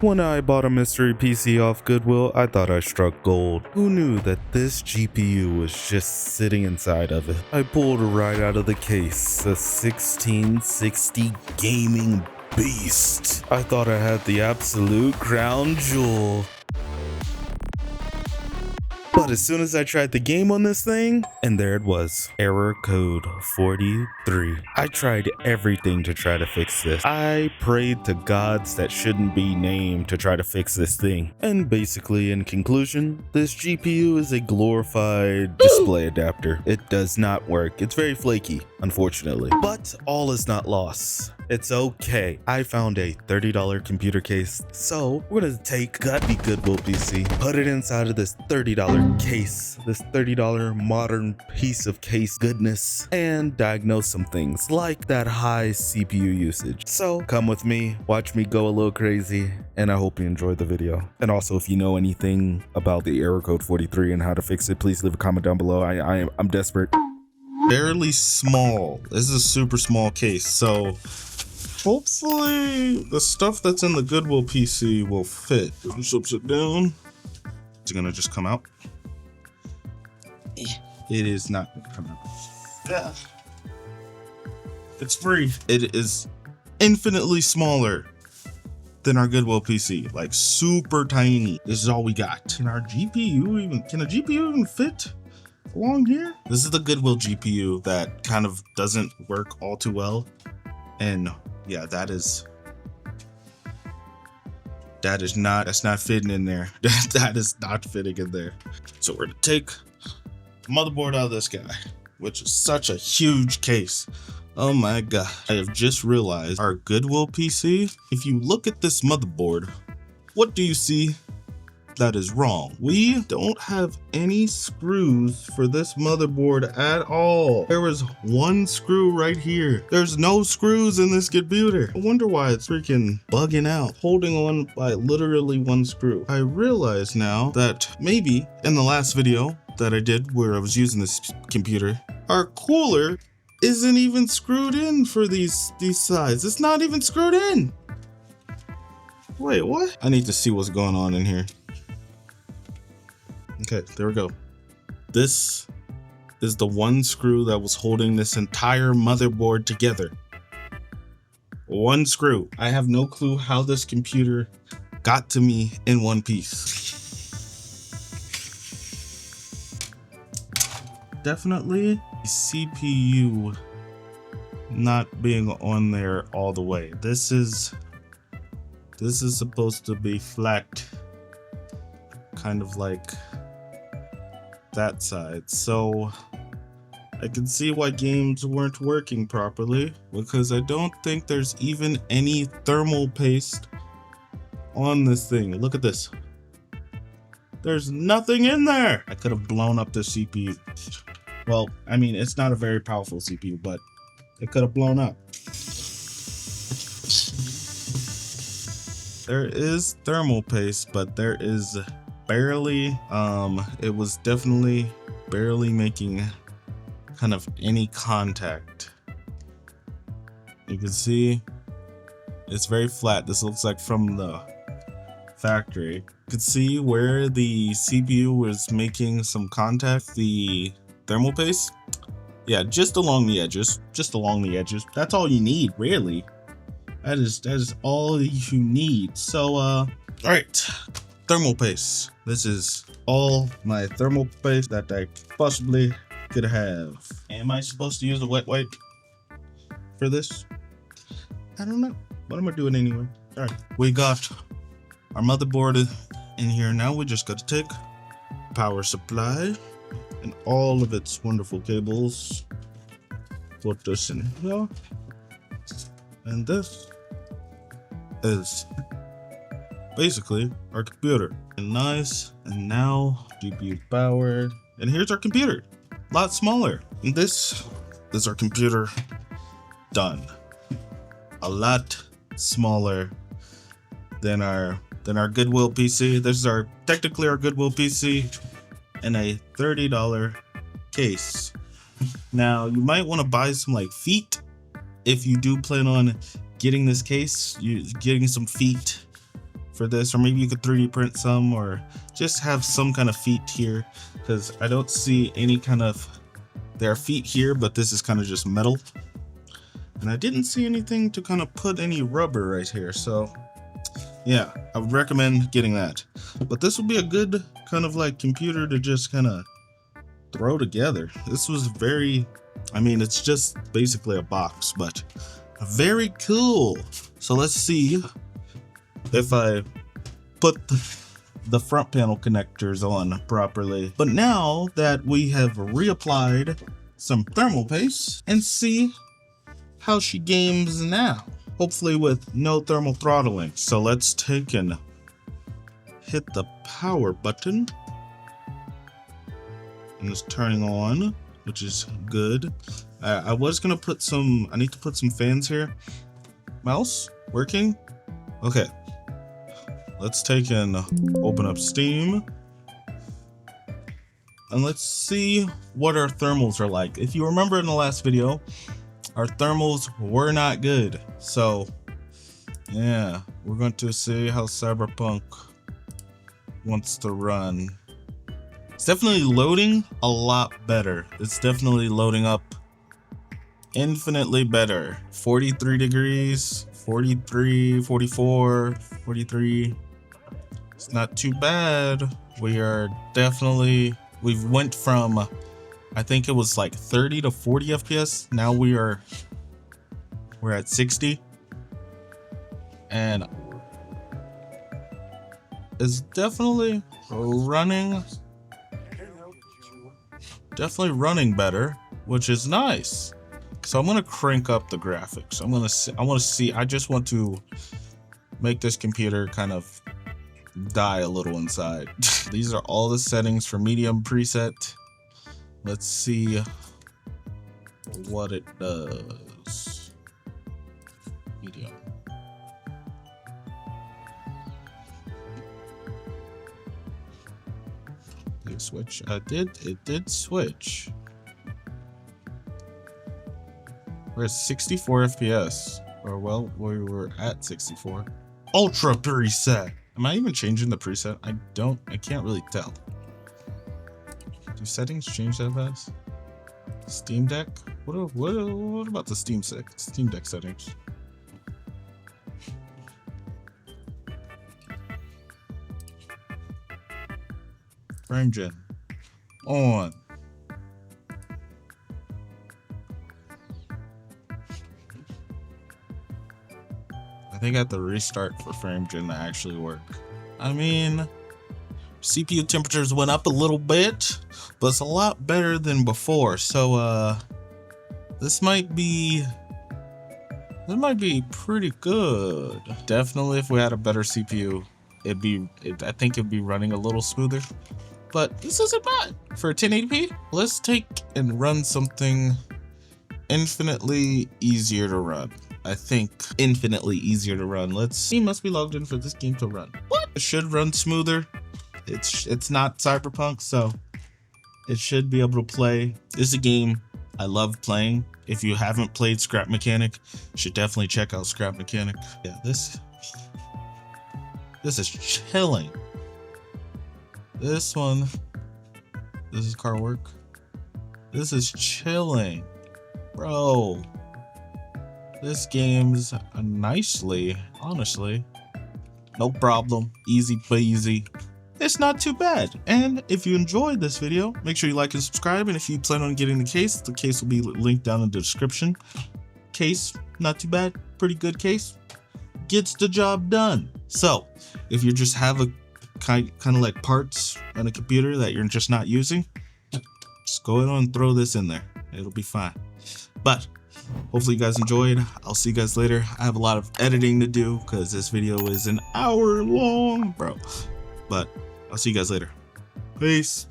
When I bought a mystery PC off Goodwill, I thought I struck gold. Who knew that this GPU was just sitting inside of it? I pulled right out of the case, a 1660 gaming beast. I thought I had the absolute crown jewel. But as soon as I tried the game on this thing, and there it was, error code 43. I tried everything to try to fix this. I prayed to gods that shouldn't be named to try to fix this thing. And basically, in conclusion, this GPU is a glorified display adapter. It does not work. It's very flaky, unfortunately. But all is not lost. It's okay. I found a $30 computer case, so we're gonna take the Goodwill PC, put it inside of this $30 case, this $30 modern piece of case goodness, and diagnose some things like that high CPU usage. So come with me, watch me go a little crazy, and I hope you enjoyed the video. And also, if you know anything about the error code 43 and how to fix it, please leave a comment down below. I'm desperate. Barely small. This is a super small case, so hopefully the stuff that's in the Goodwill PC will fit. Just upside down. Is it gonna just come out? It is not gonna come out. Yeah. It's free. It is infinitely smaller than our Goodwill PC, like super tiny. This is all we got. Can a GPU even fit along here? This is the Goodwill GPU that kind of doesn't work all too well. And yeah, that's not fitting in there. That is not fitting in there. So we're gonna take the motherboard out of this guy, which is such a huge case. Oh my god. I have just realized our Goodwill PC, if you look at this motherboard, what do you see? That is wrong. We don't have any screws for this motherboard at all. There was one screw right here. There's no screws in this computer. I wonder why it's freaking bugging out, holding on by literally one screw. I realize now that maybe in the last video that I did where I was using this computer, our cooler isn't even screwed in for these sides. It's not even screwed in. Wait, what? I need to see what's going on in here. Okay, there we go. This is the one screw that was holding this entire motherboard together. One screw. I have no clue how this computer got to me in one piece. Definitely CPU not being on there all the way. This is supposed to be flat, kind of like that side. So I can see why games weren't working properly, because I don't think there's even any thermal paste on this thing. Look at this. There's nothing in there. I could have blown up the CPU. Well, I mean, it's not a very powerful CPU, but it could have blown up. There is thermal paste, but there is barely, it was definitely barely making kind of any contact. You can see it's very flat. This looks like from the factory. You can see where the CPU was making some contact, the thermal paste. Yeah, just along the edges, That's all you need, really. That is all you need. So, all right. Thermal paste. This is all my thermal paste that I possibly could have. Am I supposed to use a wet wipe for this? I don't know, but I'm gonna do it anyway. All right, we got our motherboard in here. Now we just gotta take power supply and all of its wonderful cables. Put this in here, and this is basically our computer. And nice. And now GPU power. And here's our computer. A lot smaller. And this is our computer done. A lot smaller than our Goodwill PC. This is technically our Goodwill PC in a $30 case. Now you might want to buy some like feet if you do plan on getting this case. You're getting some feet for this, or maybe you could 3D print some, or just have some kind of feet here, because I don't see any kind of, there are feet here, but this is kind of just metal, and I didn't see anything to kind of put any rubber right here. So yeah, I would recommend getting that. But this would be a good kind of like computer to just kind of throw together. This was very, I mean, it's just basically a box, but very cool. So let's see if I put the front panel connectors on properly. But now that we have reapplied some thermal paste, and see how she games now, hopefully with no thermal throttling. So let's take and hit the power button, and it's turning on, which is good. I was gonna put some, I need to put some fans here. Mouse working? Okay. Let's take and open up Steam, and let's see what our thermals are like. If you remember in the last video, our thermals were not good. So yeah, we're going to see how Cyberpunk wants to run. It's definitely loading a lot better. It's definitely loading up infinitely better. 43 degrees, 43, 44, 43. It's not too bad. We are definitely, we've went from, I think it was like 30 to 40 FPS. Now we're at 60. And it's definitely running better, which is nice. So I'm gonna crank up the graphics. I just want to make this computer kind of die a little inside. These are all the settings for medium preset. Let's see what it does. Medium. Did it switch? It did switch. We're at 64 FPS. Or well, we were at 64. Ultra preset. Am I even changing the preset? I can't really tell. Do settings change that fast? Steam Deck? What about the Steam Deck settings? Frame gen on. I think I have to restart for frame gen to actually work. I mean, CPU temperatures went up a little bit, but it's a lot better than before. So this might be pretty good. Definitely, if we had a better CPU, I think it'd be running a little smoother. But this isn't bad for 1080p. Let's take and run something infinitely easier to run. I think infinitely easier to run. Let's see. Must be logged in for this game to run. What? It should run smoother. It's not Cyberpunk, so it should be able to play. This is a game I love playing. If you haven't played Scrap Mechanic, you should definitely check out Scrap Mechanic. Yeah, this is chilling. This is car work. This is chilling, bro. This game's nicely, honestly. No problem, easy peasy. It's not too bad. And if you enjoyed this video, make sure you like and subscribe. And if you plan on getting the case will be linked down in the description. Case, not too bad, pretty good case. Gets the job done. So if you just have a kind of like parts on a computer that you're just not using, just go ahead and throw this in there. It'll be fine. But hopefully you guys enjoyed. I'll see you guys later. I have a lot of editing to do because this video is an hour long, bro. But I'll see you guys later. Peace.